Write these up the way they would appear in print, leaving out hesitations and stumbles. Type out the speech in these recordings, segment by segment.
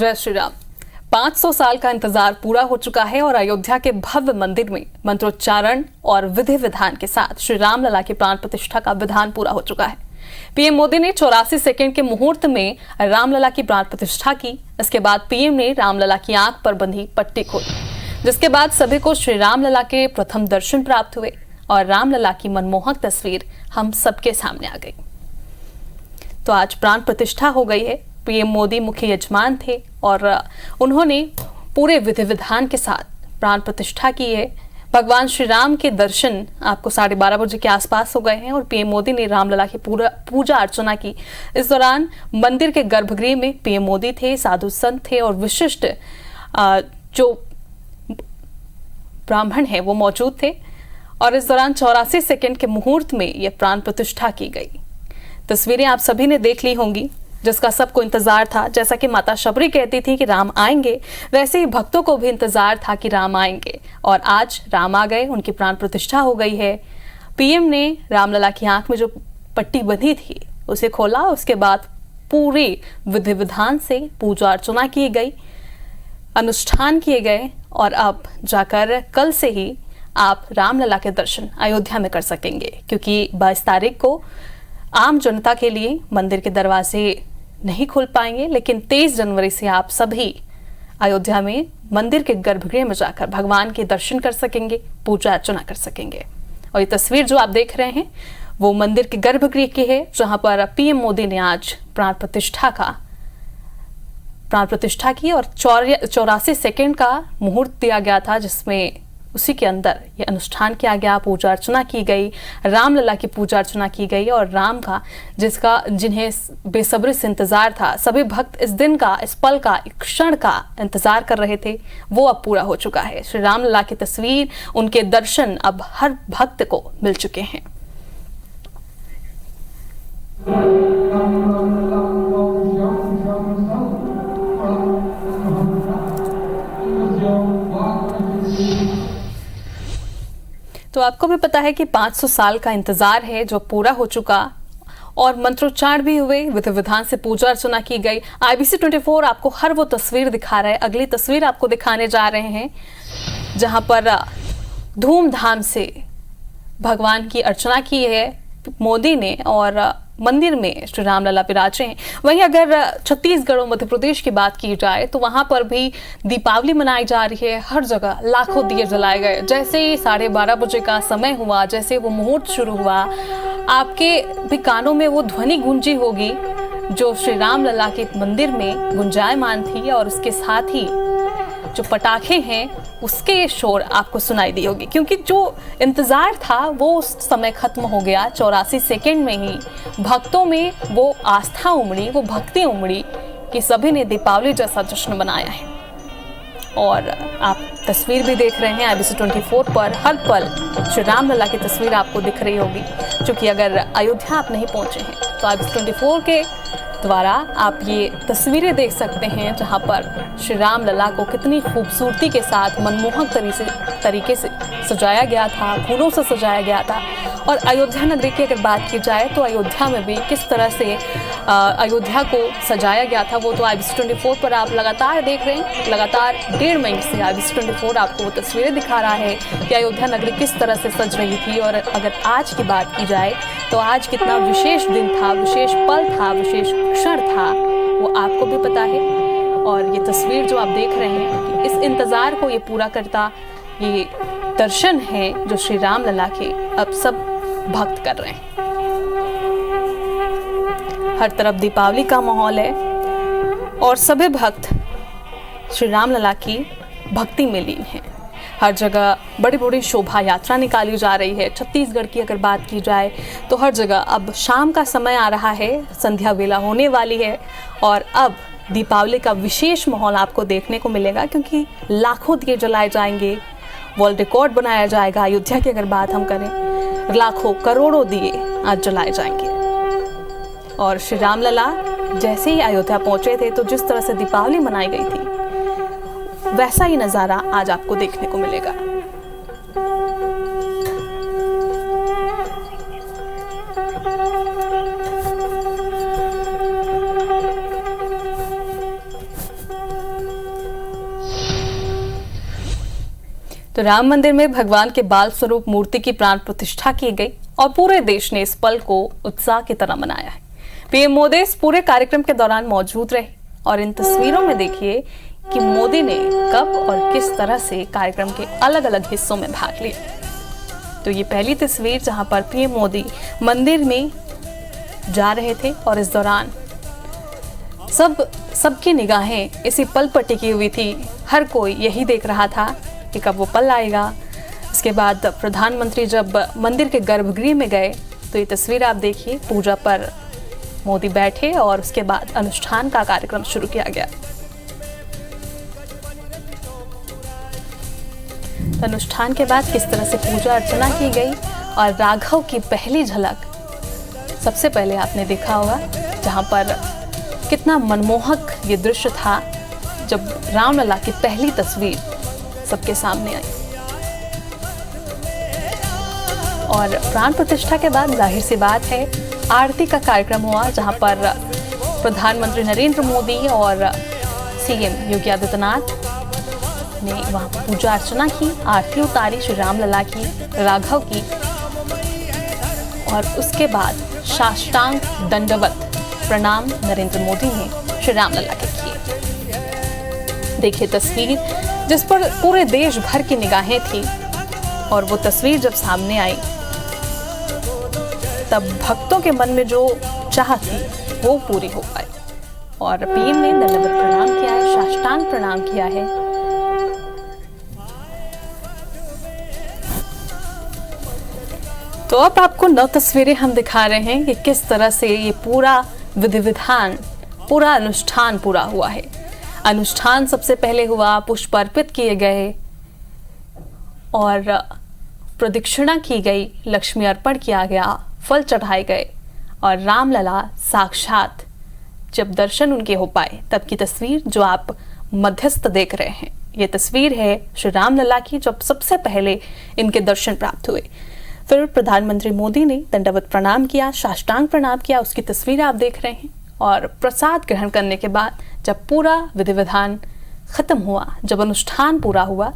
जय श्री राम। 500 साल का इंतजार पूरा हो चुका है और अयोध्या के भव्य मंदिर में मंत्रोच्चारण और विधि विधान के साथ श्री राम लला की प्राण प्रतिष्ठा का विधान पूरा हो चुका है। पीएम मोदी ने 84 सेकंड के मुहूर्त में रामलला की प्राण प्रतिष्ठा की। इसके बाद पीएम ने रामलला की आंख पर बंधी पट्टी खोली, जिसके बाद सभी को श्री रामलला के प्रथम दर्शन प्राप्त हुए और रामलला की मनमोहक तस्वीर हम सबके सामने आ गई। तो आज प्राण प्रतिष्ठा हो गई है। पीएम मोदी मुख्य यजमान थे और उन्होंने पूरे विधि विधान के साथ प्राण प्रतिष्ठा की है। भगवान श्री राम के दर्शन आपको 12:30 बजे के आसपास हो गए हैं और पीएम मोदी ने रामलला की पूजा अर्चना की। इस दौरान मंदिर के गर्भगृह में पीएम मोदी थे, साधु संत थे और विशिष्ट जो ब्राह्मण है वो मौजूद थे और इस दौरान 84 सेकंड के मुहूर्त में यह प्राण प्रतिष्ठा की गई। तस्वीरें आप सभी ने देख ली होंगी, जिसका सबको इंतजार था। जैसा कि माता शबरी कहती थी कि राम आएंगे, वैसे ही भक्तों को भी इंतजार था कि राम आएंगे और आज राम आ गए, उनकी प्राण प्रतिष्ठा हो गई है। पीएम ने रामलला की आंख में जो पट्टी बंधी थी उसे खोला, उसके बाद पूरे विधि विधान से पूजा अर्चना की गई, अनुष्ठान किए गए और अब जाकर कल से ही आप रामलला के दर्शन अयोध्या में कर सकेंगे, क्योंकि 22 तारीख को आम जनता के लिए मंदिर के दरवाजे नहीं खुल पाएंगे, लेकिन 23 जनवरी से आप सभी अयोध्या में मंदिर के गर्भगृह में जाकर भगवान के दर्शन कर सकेंगे, पूजा अर्चना कर सकेंगे। और ये तस्वीर जो आप देख रहे हैं वो मंदिर के गर्भगृह की है, जहां पर पीएम मोदी ने आज प्राण प्रतिष्ठा की और 84 सेकंड का मुहूर्त दिया गया था, जिसमें उसी के अंदर ये अनुष्ठान किया गया, पूजा अर्चना की गई, रामलला की पूजा अर्चना की गई और राम का जिन्हें बेसब्री से इंतजार था, सभी भक्त इस दिन का, इस पल का, इस क्षण का इंतजार कर रहे थे, वो अब पूरा हो चुका है। श्री रामलला की तस्वीर, उनके दर्शन अब हर भक्त को मिल चुके हैं। तो आपको भी पता है कि 500 साल का इंतजार है जो पूरा हो चुका और मंत्रोच्चारण भी हुए, विधि विधान से पूजा अर्चना की गई। IBC 24 आपको हर वो तस्वीर दिखा रहा है। अगली तस्वीर आपको दिखाने जा रहे हैं जहां पर धूमधाम से भगवान की अर्चना की है मोदी ने और मंदिर में श्री रामलला विराजे हैं। वहीं अगर छत्तीसगढ़ और मध्य प्रदेश की बात की जाए तो वहां पर भी दीपावली मनाई जा रही है। हर जगह लाखों दिए जलाए गए। जैसे ही 12:30 बजे का समय हुआ, जैसे वो मुहूर्त शुरू हुआ, आपके भी कानों में वो ध्वनि गूंजी होगी जो श्री रामलला के मंदिर में गुंजायमान थी और उसके साथ ही जो पटाखे हैं उसके शोर आपको सुनाई दी होगी, क्योंकि जो इंतजार था वो उस समय खत्म हो गया। 84 सेकंड में ही भक्तों में वो आस्था उमड़ी, वो भक्ति उमड़ी कि सभी ने दीपावली जैसा जश्न मनाया है। और आप तस्वीर भी देख रहे हैं IBC 24 पर, हर पल श्री रामलला की तस्वीर आपको दिख रही होगी। क्योंकि अगर अयोध्या आप नहीं पहुंचे हैं तो IBC 24 के द्वारा आप ये तस्वीरें देख सकते हैं जहां पर श्री रामलला को कितनी खूबसूरती के साथ मनमोहक तरीके से सजाया गया था, फूलों से सजाया गया था। और अयोध्या नगरी की अगर बात की जाए तो अयोध्या में भी किस तरह से अयोध्या को सजाया गया था वो तो IBC 24 पर आप लगातार देख रहे हैं। लगातार 1.5 महीने से IBC 24 आपको वो तस्वीरें दिखा रहा है कि अयोध्या नगरी किस तरह से सज रही थी। और अगर आज की बात की जाए तो आज कितना विशेष दिन था, विशेष पल था, विशेष क्षण था, वो आपको भी पता है। और ये तस्वीर जो आप देख रहे हैं कि इस इंतजार को ये पूरा करता ये दर्शन है जो श्री रामलला के अब सब भक्त कर रहे हैं। हर तरफ दीपावली का माहौल है और सभी भक्त श्री रामलला की भक्ति में लीन हैं। हर जगह बड़ी बड़ी शोभा यात्रा निकाली जा रही है। छत्तीसगढ़ की अगर बात की जाए तो हर जगह अब शाम का समय आ रहा है, संध्या वेला होने वाली है और अब दीपावली का विशेष माहौल आपको देखने को मिलेगा, क्योंकि लाखों दिए जलाए जाएंगे, वर्ल्ड रिकॉर्ड बनाया जाएगा। अयोध्या की अगर बात हम करें, लाखों करोड़ों दिए आज जलाए जाएंगे। और श्री रामलला जैसे ही अयोध्या पहुंचे थे तो जिस तरह से दीपावली मनाई गई थी वैसा ही नजारा आज आपको देखने को मिलेगा। तो राम मंदिर में भगवान के बाल स्वरूप मूर्ति की प्राण प्रतिष्ठा की गई और पूरे देश ने इस पल को उत्साह की तरह मनाया है। पीएम मोदी इस पूरे कार्यक्रम के दौरान मौजूद रहे और इन तस्वीरों में देखिए कि मोदी ने कब और किस तरह से कार्यक्रम के अलग अलग हिस्सों में भाग लिया। तो ये पहली तस्वीर जहां पर पीएम मोदी मंदिर में जा रहे थे और इस दौरान सबकी निगाहें इसी पल पर टिकी हुई थी। हर कोई यही देख रहा था कि कब वो पल आएगा। इसके बाद प्रधानमंत्री जब मंदिर के गर्भगृह में गए तो ये तस्वीर आप देखिए, पूजा पर मोदी बैठे और उसके बाद अनुष्ठान का कार्यक्रम शुरू किया गया। तो अनुष्ठान के बाद किस तरह से पूजा अर्चना की गई और राघव की पहली झलक सबसे पहले आपने देखा होगा, जहां पर कितना मनमोहक ये दृश्य था जब रामलला की पहली तस्वीर सबके सामने आई। और प्राण प्रतिष्ठा के बाद जाहिर सी बात है आरती का कार्यक्रम हुआ, जहां पर प्रधानमंत्री नरेंद्र मोदी और सीएम योगी आदित्यनाथ ने वहां पूजा अर्चना की, आरती उतारी श्री रामलला की, राघव की, और उसके बाद साष्टांग दंडवत प्रणाम नरेंद्र मोदी ने श्री रामलला के किए। देखिए तस्वीर जिस पर पूरे देश भर की निगाहें थी और वो तस्वीर जब सामने आई तब भक्तों के मन में जो चाह थी वो पूरी हो पाई और पीएम ने दंडवत प्रणाम किया है, साष्टांग प्रणाम किया है। तो अब आपको 9 तस्वीरें हम दिखा रहे हैं कि किस तरह से ये पूरा विधि विधान, पूरा अनुष्ठान पूरा हुआ है। अनुष्ठान सबसे पहले हुआ, पुष्प अर्पित किए गए और प्रदक्षिणा की गई, लक्ष्मी अर्पण किया गया, फल चढ़ाए गए और रामलला साक्षात जब दर्शन उनके हो पाए तब की तस्वीर जो आप मध्यस्थ देख रहे हैं, ये तस्वीर है श्री रामलला की जब सबसे पहले इनके दर्शन प्राप्त हुए। फिर प्रधानमंत्री मोदी ने दंडवत प्रणाम किया, साष्टांग प्रणाम किया, उसकी तस्वीर आप देख रहे हैं। और प्रसाद ग्रहण करने के बाद जब पूरा विधि विधान खत्म हुआ, जब अनुष्ठान पूरा हुआ,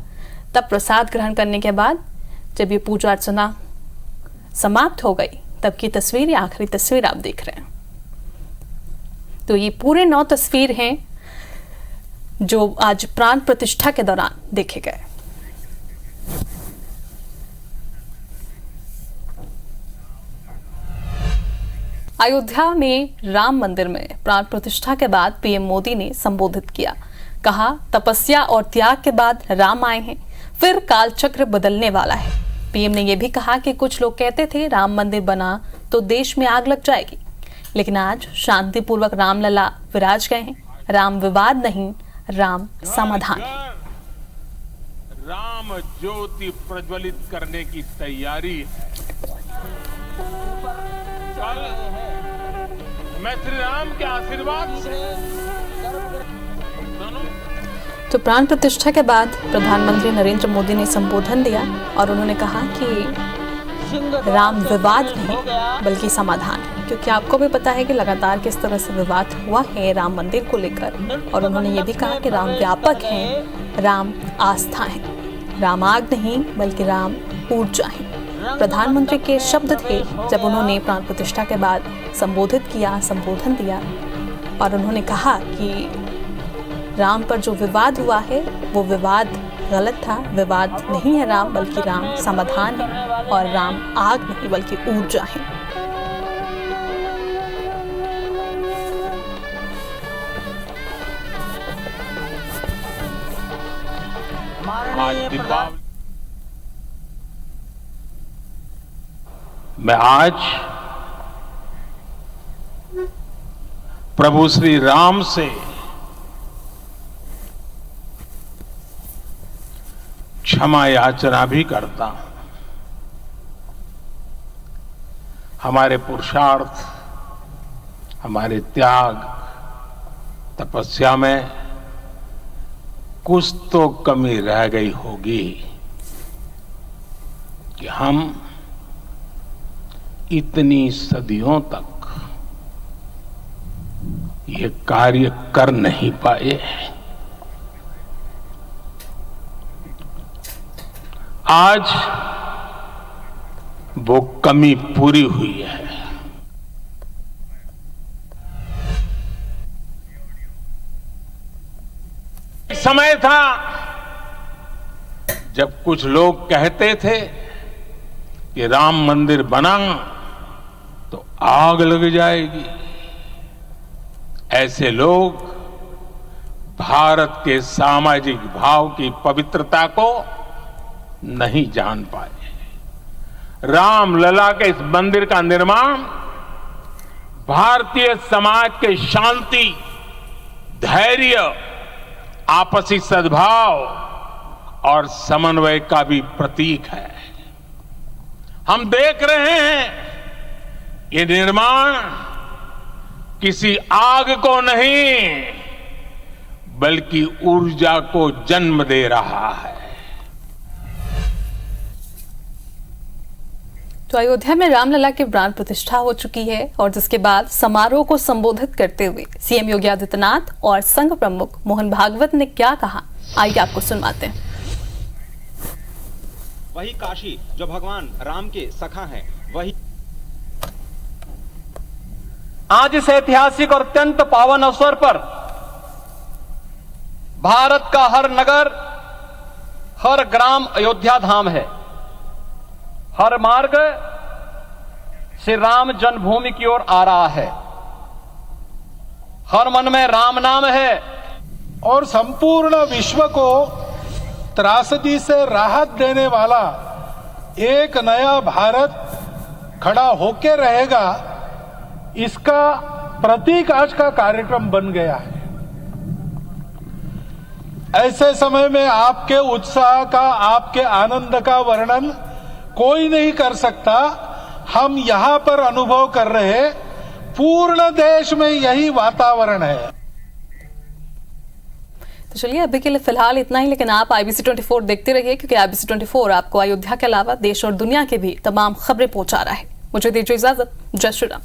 तब प्रसाद ग्रहण करने के बाद जब ये पूजा अर्चना समाप्त हो गई तब की तस्वीर, ये आखिरी तस्वीर आप देख रहे हैं। तो ये पूरे 9 तस्वीर हैं जो आज प्राण प्रतिष्ठा के दौरान देखे गए। अयोध्या में राम मंदिर में प्राण प्रतिष्ठा के बाद पीएम मोदी ने संबोधित किया, कहा तपस्या और त्याग के बाद राम आए हैं, फिर कालचक्र बदलने वाला है। पीएम ने यह भी कहा कि कुछ लोग कहते थे राम मंदिर बना तो देश में आग लग जाएगी, लेकिन आज शांतिपूर्वक रामलला विराज गए हैं। राम विवाद नहीं, राम समाधान है। राम ज्योति प्रज्वलित करने की तैयारी कल मैं श्री राम के आशीर्वाद से तो प्राण प्रतिष्ठा के बाद प्रधानमंत्री नरेंद्र मोदी ने संबोधन दिया और उन्होंने कहा कि राम विवाद नहीं बल्कि समाधान है, क्योंकि आपको भी पता है कि लगातार किस तरह से विवाद हुआ है राम मंदिर को लेकर। और उन्होंने ये भी कहा कि राम व्यापक है, राम आस्था है, राम आग नहीं बल्कि राम ऊर्जा है। प्रधानमंत्री के शब्द थे जब उन्होंने प्राण प्रतिष्ठा के बाद संबोधित किया, संबोधन दिया और उन्होंने कहा कि राम पर जो विवाद हुआ है वो विवाद गलत था, विवाद नहीं है राम बल्कि राम समाधान है और राम आग नहीं बल्कि ऊर्जा है। मैं आज प्रभु श्री राम से क्षमा याचना भी करता हूं। हमारे पुरुषार्थ, हमारे त्याग, तपस्या में कुछ तो कमी रह गई होगी कि हम इतनी सदियों तक ये कार्य कर नहीं पाए। आज वो कमी पूरी हुई है। एक समय था जब कुछ लोग कहते थे कि राम मंदिर बना तो आग लग जाएगी। ऐसे लोग भारत के सामाजिक भाव की पवित्रता को नहीं जान पाए। रामलला के इस मंदिर का निर्माण भारतीय समाज के शांति, धैर्य, आपसी सद्भाव और समन्वय का भी प्रतीक है। हम देख रहे हैं ये निर्माण किसी आग को नहीं बल्कि ऊर्जा को जन्म दे रहा है। तो अयोध्या में रामलला के प्राण प्रतिष्ठा हो चुकी है और जिसके बाद समारोह को संबोधित करते हुए सीएम योगी आदित्यनाथ और संघ प्रमुख मोहन भागवत ने क्या कहा, आइए आपको सुनवाते हैं। वही काशी जो भगवान राम के सखा हैं, वही आज इस ऐतिहासिक और अत्यंत पावन अवसर पर भारत का हर नगर, हर ग्राम अयोध्या धाम है। हर मार्ग श्री राम जन्मभूमि की ओर आ रहा है। हर मन में राम नाम है और संपूर्ण विश्व को त्रासदी से राहत देने वाला एक नया भारत खड़ा होके रहेगा, इसका प्रतीक आज का कार्यक्रम बन गया है। ऐसे समय में आपके उत्साह का, आपके आनंद का वर्णन कोई नहीं कर सकता। हम यहां पर अनुभव कर रहे, पूर्ण देश में यही वातावरण है। तो चलिए अभी के लिए फिलहाल इतना ही, लेकिन आप IBC 24 देखते रहिए क्योंकि IBC 24 आपको अयोध्या के अलावा देश और दुनिया के भी तमाम खबरें पहुंचा रहा है। मुझे दीजिए इजाजत। जय श्री राम।